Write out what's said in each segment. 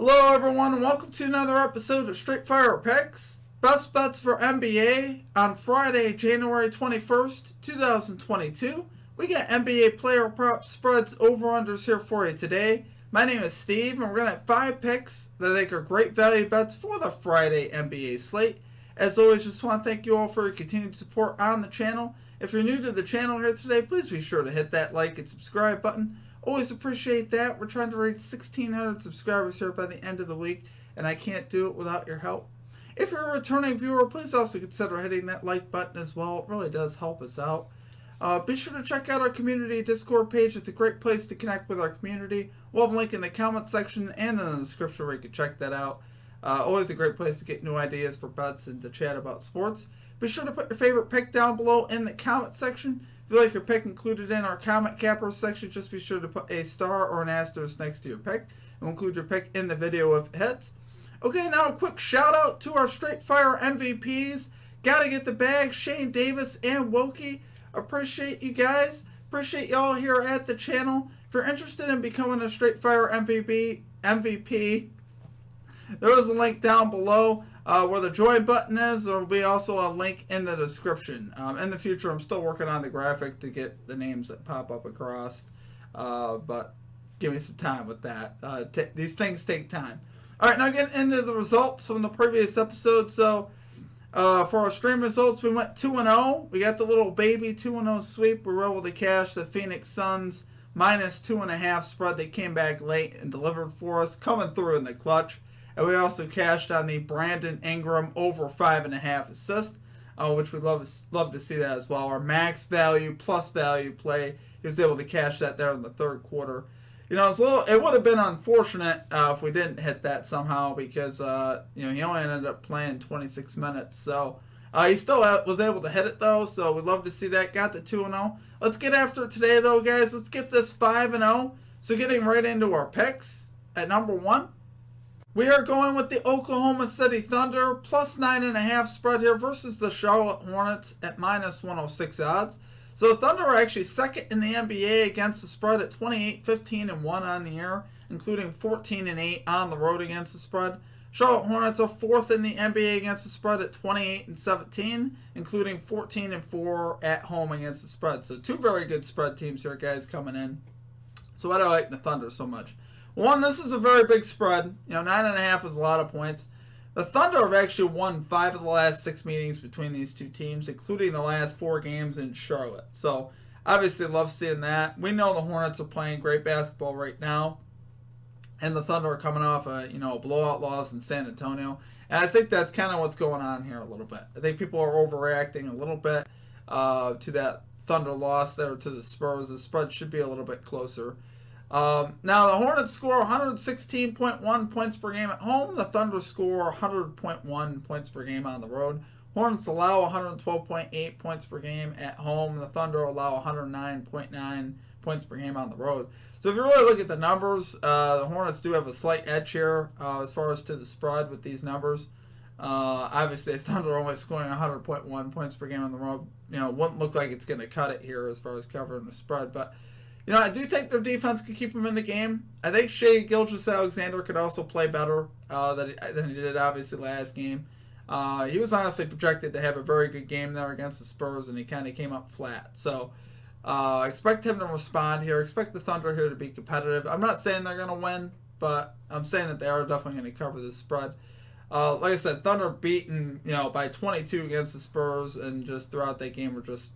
Hello everyone and welcome to another episode of Straight Fire Picks. Best bets for NBA on Friday, January 21st, 2022. We got NBA player prop spreads over-unders here for you today. My name is Steve and we're going to have 5 picks that I think are great value bets for the Friday NBA slate. As always, just want to thank you all for your continued support on the channel. If you're new to the channel here today, please be sure to hit that like and subscribe button. Always appreciate that. We're trying to reach 1,600 subscribers here by the end of the week, and I can't do it without your help. If you're a returning viewer, please also consider hitting that like button as well. It really does help us out. Be sure to check out our community Discord page. It's a great place to connect with our community. We'll have a link in the comment section and in the description where you can check that out. Always a great place to get new ideas for bets and to chat about sports. Be sure to put your favorite pick down below in the comment section. If you like your pick included in our comment capper section, just be sure to put a star or an asterisk next to your pick. And we'll include your pick in the video if it hits. Okay, now a quick shout out to our Straight Fire MVPs. Gotta get the bag, Shane Davis and Milwaukee. Appreciate you guys. Appreciate y'all here at the channel. If you're interested in becoming a Straight Fire MVP, there is a link down below where the join button is. There will be also a link in the description. In the future, I'm still working on the graphic to get the names that pop up across. But give me some time with that. These things take time. All right, now getting into the results from the previous episode. So for our stream results, we went 2-0. We got the little baby 2-0 sweep. We were able to cash the Phoenix Suns minus 2.5 spread. They came back late and delivered for us, coming through in the clutch. And we also cashed on the Brandon Ingram over 5.5 assists, which we'd love to see that as well. Our max value plus value play, he was able to cash that there in the third quarter. You know, it would have been unfortunate if we didn't hit that somehow because he only ended up playing 26 minutes. So he still was able to hit it though. So we'd love to see that. Got the 2-0. Let's get after it today though, guys. Let's get this 5-0. So getting right into our picks at number 1. We are going with the Oklahoma City Thunder plus 9.5 spread here versus the Charlotte Hornets at minus 106 odds. So the Thunder are actually second in the NBA against the spread at 28-15-1 on the year, including 14-8 on the road against the spread. Charlotte Hornets are fourth in the NBA against the spread at 28-17, including 14-4 at home against the spread. So two very good spread teams here, guys, coming in. So why do I like the Thunder so much? One, this is a very big spread. 9.5 is a lot of points. The Thunder have actually won 5 of the last 6 meetings between these two teams, including the last 4 games in Charlotte. So, obviously, love seeing that. We know the Hornets are playing great basketball right now, and the Thunder are coming off a blowout loss in San Antonio. And I think that's kind of what's going on here a little bit. I think people are overreacting a little bit to that Thunder loss there to the Spurs. The spread should be a little bit closer. Now, the Hornets score 116.1 points per game at home. The Thunder score 100.1 points per game on the road. Hornets allow 112.8 points per game at home. The Thunder allow 109.9 points per game on the road. So if you really look at the numbers, the Hornets do have a slight edge here as far as to the spread with these numbers. Obviously, the Thunder only scoring 100.1 points per game on the road. Wouldn't look like it's going to cut it here as far as covering the spread, but I do think their defense could keep them in the game. I think Shai Gilgeous-Alexander could also play better than he did, obviously, last game. He was honestly projected to have a very good game there against the Spurs, and he kind of came up flat. So, expect him to respond here. Expect the Thunder here to be competitive. I'm not saying they're going to win, but I'm saying that they are definitely going to cover this spread. Like I said, Thunder beaten, by 22 against the Spurs, and just throughout that game were just,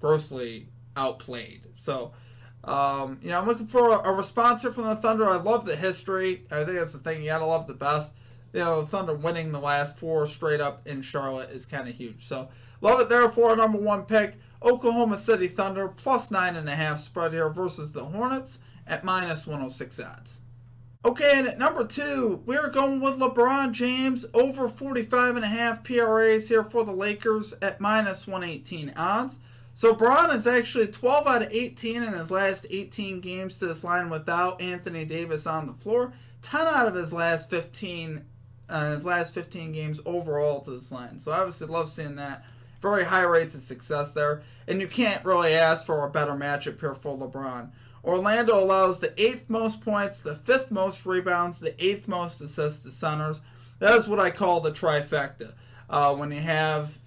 grossly outplayed. So, I'm looking for a response here from the Thunder. I love the history. I think that's the thing. You gotta love the best. The Thunder winning the last 4 straight up in Charlotte is kind of huge. So, love it there for our number 1 pick. Oklahoma City Thunder plus 9.5 spread here versus the Hornets at minus 106 odds. Okay, and at number 2, we are going with LeBron James over 45.5 PRAs here for the Lakers at minus 118 odds. So Bron is actually 12 out of 18 in his last 18 games to this line without Anthony Davis on the floor. 10 out of his last 15 games overall to this line. So obviously love seeing that. Very high rates of success there. And you can't really ask for a better matchup here for LeBron. Orlando allows the 8th most points, the 5th most rebounds, the 8th most assists to centers. That is what I call the trifecta. When you have,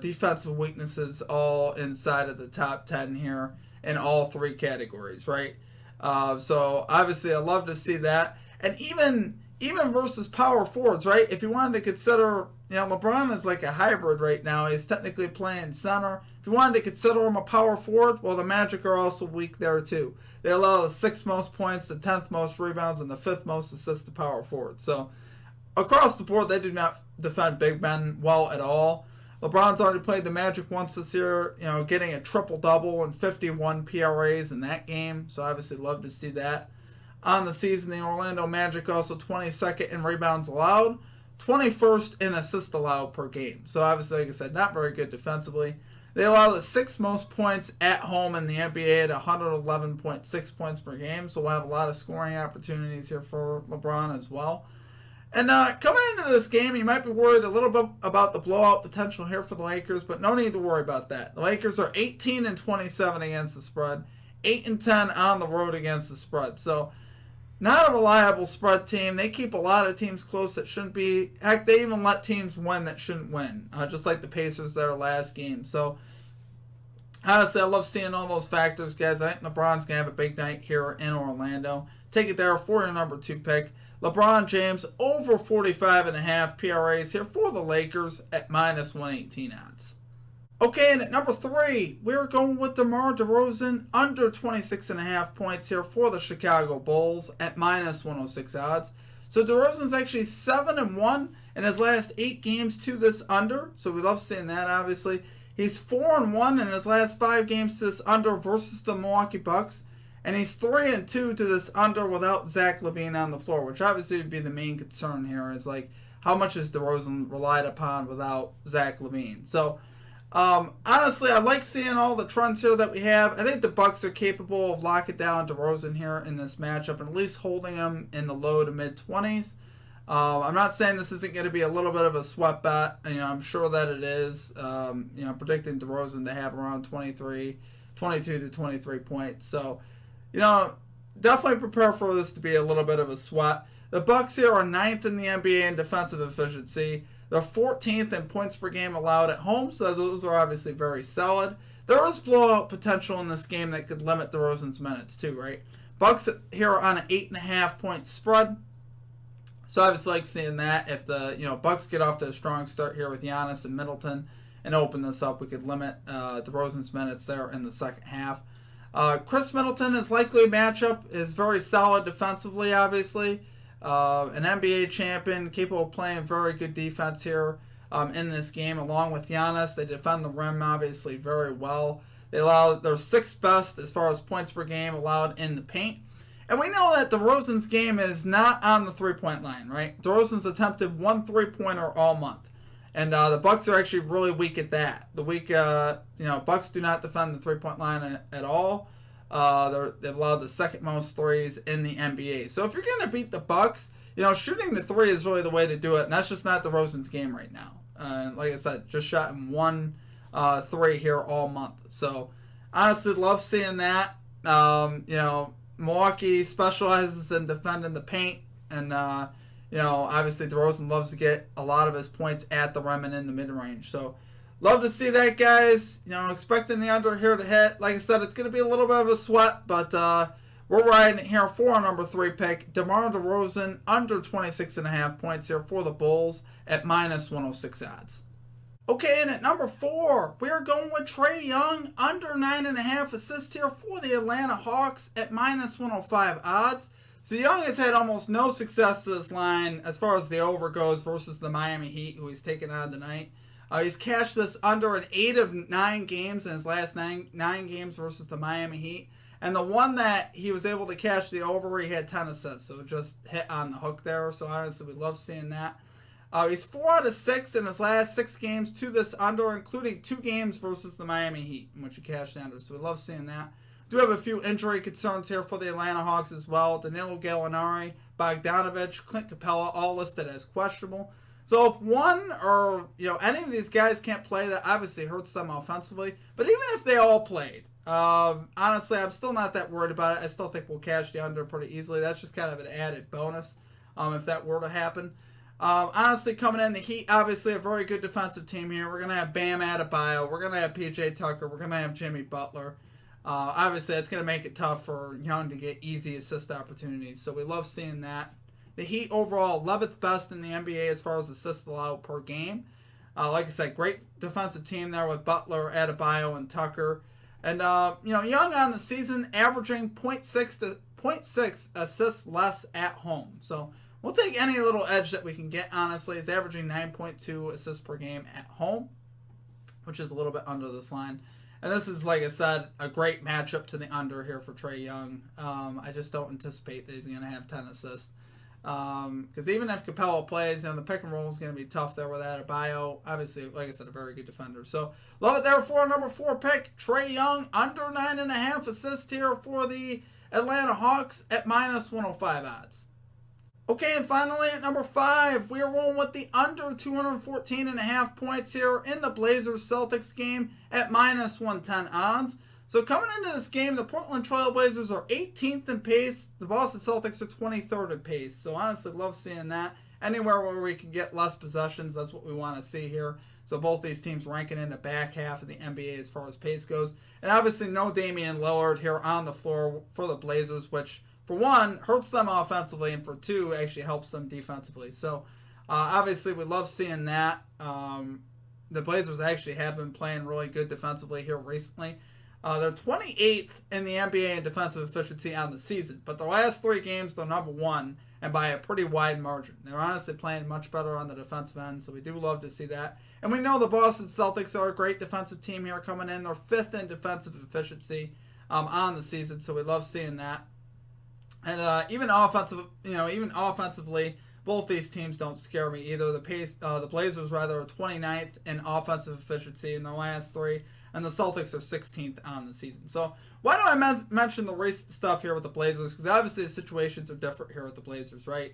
defensive weaknesses all inside of the top 10 here in all 3 categories, right? So obviously I love to see that. And even versus power forwards, right? If you wanted to consider, LeBron is like a hybrid right now. He's technically playing center. If you wanted to consider him a power forward, well, the Magic are also weak there too. They allow the 6th most points, the 10th most rebounds, and the 5th most assists to power forwards. So across the board, they do not defend big men well at all. LeBron's already played the Magic once this year, getting a triple-double and 51 PRAs in that game. So obviously love to see that. On the season, the Orlando Magic also 22nd in rebounds allowed, 21st in assists allowed per game. So obviously, like I said, not very good defensively. They allow the 6th most points at home in the NBA at 111.6 points per game. So we'll have a lot of scoring opportunities here for LeBron as well. And coming into this game, you might be worried a little bit about the blowout potential here for the Lakers, but no need to worry about that. The Lakers are 18-27 against the spread, 8-10 on the road against the spread. So not a reliable spread team. They keep a lot of teams close that shouldn't be. Heck, they even let teams win that shouldn't win, just like the Pacers there last game. So honestly, I love seeing all those factors, guys. I think LeBron's going to have a big night here in Orlando. Take it there for your number 2 pick. LeBron James over 45.5 PRAs here for the Lakers at minus 118 odds. Okay, and at number 3, we're going with DeMar DeRozan under 26.5 points here for the Chicago Bulls at minus 106 odds. So DeRozan's actually 7-1 in his last 8 games to this under. So we love seeing that, obviously. He's 4-1 in his last 5 games to this under versus the Milwaukee Bucks. And he's 3-2 to this under without Zach LaVine on the floor, which obviously would be the main concern here is like how much is DeRozan relied upon without Zach LaVine. So honestly, I like seeing all the trends here that we have. I think the Bucks are capable of locking down DeRozan here in this matchup and at least holding him in the low to mid 20s. I'm not saying this isn't going to be a little bit of a sweat bet. I'm sure that it is. Predicting DeRozan to have around 22 to 23 points. So, definitely prepare for this to be a little bit of a sweat. The Bucks here are 9th in the NBA in defensive efficiency. They're 14th in points per game allowed at home, so those are obviously very solid. There is blowout potential in this game that could limit DeRozan's minutes too, right? Bucks here are on an 8.5 point spread. So I just like seeing that. If the Bucks get off to a strong start here with Giannis and Middleton and open this up, we could limit DeRozan's minutes there in the second half. Chris Middleton is likely a matchup, is very solid defensively, obviously. An NBA champion, capable of playing very good defense here in this game, along with Giannis. They defend the rim, obviously, very well. They allow their 6th best as far as points per game allowed in the paint. And we know that DeRozan's game is not on the 3-point line, right? DeRozan's attempted 1 3-pointer all month. And the Bucks are actually really weak at that. Bucks do not defend the 3-point line at all. They've allowed the 2nd most threes in the NBA. So if you're going to beat the Bucks, shooting the 3 is really the way to do it. And that's just not DeRozan's game right now. Like I said, just shot him 1 3 here all month. So honestly, love seeing that. Milwaukee specializes in defending the paint. And, obviously DeRozan loves to get a lot of his points at the rim and in the mid-range. So love to see that, guys. Expecting the under here to hit. Like I said, it's going to be a little bit of a sweat, but we're riding it here for our number 3 pick. DeMar DeRozan under 26.5 points here for the Bulls at minus 106 odds. Okay, and at number 4, we are going with Trae Young under 9.5 assists here for the Atlanta Hawks at minus 105 odds. So Young has had almost no success to this line as far as the over goes versus the Miami Heat, who he's taken on tonight. He's cashed this under in 8 of 9 games in his last 9 games versus the Miami Heat. And the one that he was able to cash the over, he had 10 assists. So just hit on the hook there. So honestly, we love seeing that. He's 4 out of 6 in his last 6 games to this under, including 2 games versus the Miami Heat, in which he cashed under. So we love seeing that. Do have a few injury concerns here for the Atlanta Hawks as well. Danilo Gallinari, Bogdanovich, Clint Capella, all listed as questionable. So if one or any of these guys can't play, that obviously hurts them offensively. But even if they all played, Honestly, I'm still not that worried about it. I still think we'll cash the under pretty easily. That's just kind of an added bonus if that were to happen. Honestly, coming in, the Heat, obviously a very good defensive team here. We're going to have Bam Adebayo. We're going to have PJ Tucker. We're going to have Jimmy Butler. Obviously, it's going to make it tough for Young to get easy assist opportunities. So we love seeing that. The Heat overall 11th best in the NBA as far as assists allowed per game. Like I said, great defensive team there with Butler, Adebayo, and Tucker. And, Young on the season averaging 0.6 assists less at home. So we'll take any little edge that we can get, honestly. He's averaging 9.2 assists per game at home, which is a little bit under this line. And this is, like I said, a great matchup to the under here for Trae Young. I just don't anticipate that he's going to have 10 assists. Because even if Capella plays, the pick and roll is going to be tough there with Adebayo. Obviously, like I said, a very good defender. So, love it there for number 4 pick, Trae Young, under 9.5 assists here for the Atlanta Hawks at minus 105 odds. Okay, and finally at number 5, we are rolling with the under 214.5 points here in the Blazers-Celtics game at minus 110 odds. So coming into this game, the Portland Trail Blazers are 18th in pace. The Boston Celtics are 23rd in pace. So honestly, love seeing that. Anywhere where we can get less possessions, that's what we want to see here. So both these teams ranking in the back half of the NBA as far as pace goes. And obviously no Damian Lillard here on the floor for the Blazers, which for one, hurts them offensively, and for two, actually helps them defensively. So obviously we love seeing that. The Blazers actually have been playing really good defensively here recently. They're 28th in the NBA in defensive efficiency on the season, but the last 3 games they're number 1, and by a pretty wide margin. They're honestly playing much better on the defensive end, so we do love to see that. And we know the Boston Celtics are a great defensive team here coming in. They're 5th in defensive efficiency on the season, so we love seeing that. And even offensively, both these teams don't scare me either. The Blazers are 29th in offensive efficiency in the last 3. And the Celtics are 16th on the season. So why do I mention the recent stuff here with the Blazers? Because obviously the situations are different here with the Blazers, right?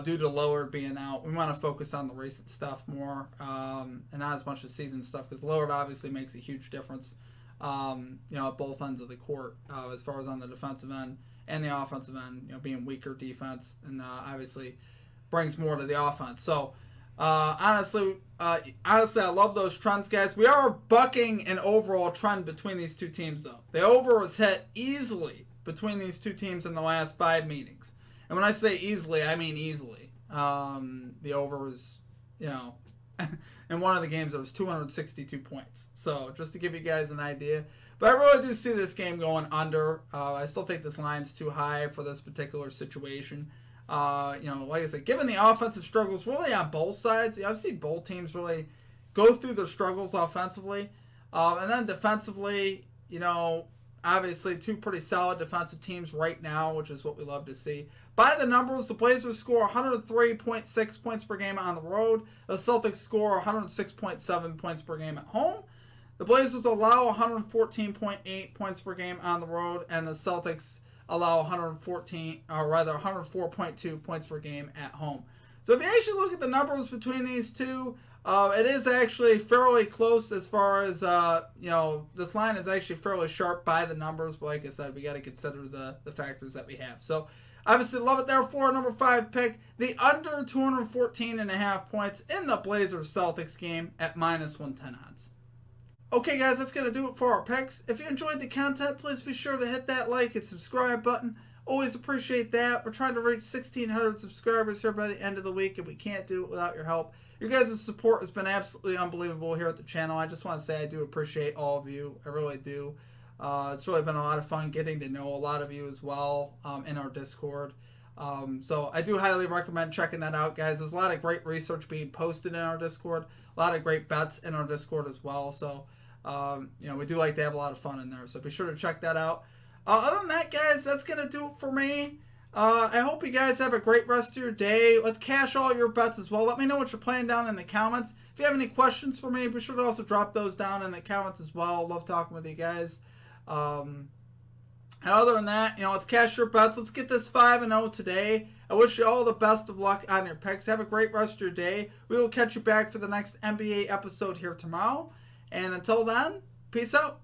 Due to Lillard being out, we want to focus on the recent stuff more, and not as much the season stuff. Because Lillard obviously makes a huge difference, at both ends of the court, as far as on the defensive end and the offensive end. Being weaker defense, and obviously brings more to the offense. So. Honestly, I love those trends, guys. We are bucking an overall trend between these two teams, though. The over was hit easily between these two teams in the last 5 meetings. And when I say easily, I mean easily. The over was, in one of the games, it was 262 points. So, just to give you guys an idea. But I really do see this game going under. I still think this line's too high for this particular situation. Like I said, given the offensive struggles really on both sides, I see both teams really go through their struggles offensively. And then defensively, obviously 2 pretty solid defensive teams right now, which is what we love to see. By the numbers, the Blazers score 103.6 points per game on the road. The Celtics score 106.7 points per game at home. The Blazers allow 114.8 points per game on the road, and the Celtics allow 104.2 points per game at home. So if you actually look at the numbers between these two, it is actually fairly close as far as, this line is actually fairly sharp by the numbers. But like I said, we got to consider the factors that we have. So obviously love it there for number 5 pick. The under 214.5 points in the Blazers-Celtics game at minus 110 odds. Okay, guys, that's going to do it for our picks. If you enjoyed the content, please be sure to hit that like and subscribe button. Always appreciate that. We're trying to reach 1,600 subscribers here by the end of the week, and we can't do it without your help. Your guys' support has been absolutely unbelievable here at the channel. I just want to say I do appreciate all of you. I really do. It's really been a lot of fun getting to know a lot of you as well in our Discord. So I do highly recommend checking that out, guys. There's a lot of great research being posted in our Discord. A lot of great bets in our Discord as well. So we do like to have a lot of fun in there, so be sure to check that out. Other than that, guys, that's going to do it for me. I hope you guys have a great rest of your day. Let's cash all your bets as well. Let me know what you're playing down in the comments. If you have any questions for me, be sure to also drop those down in the comments as well. Love talking with you guys. And other than that, let's cash your bets. Let's get this 5-0 today. I wish you all the best of luck on your picks. Have a great rest of your day. We will catch you back for the next NBA episode here tomorrow. And until then, peace out.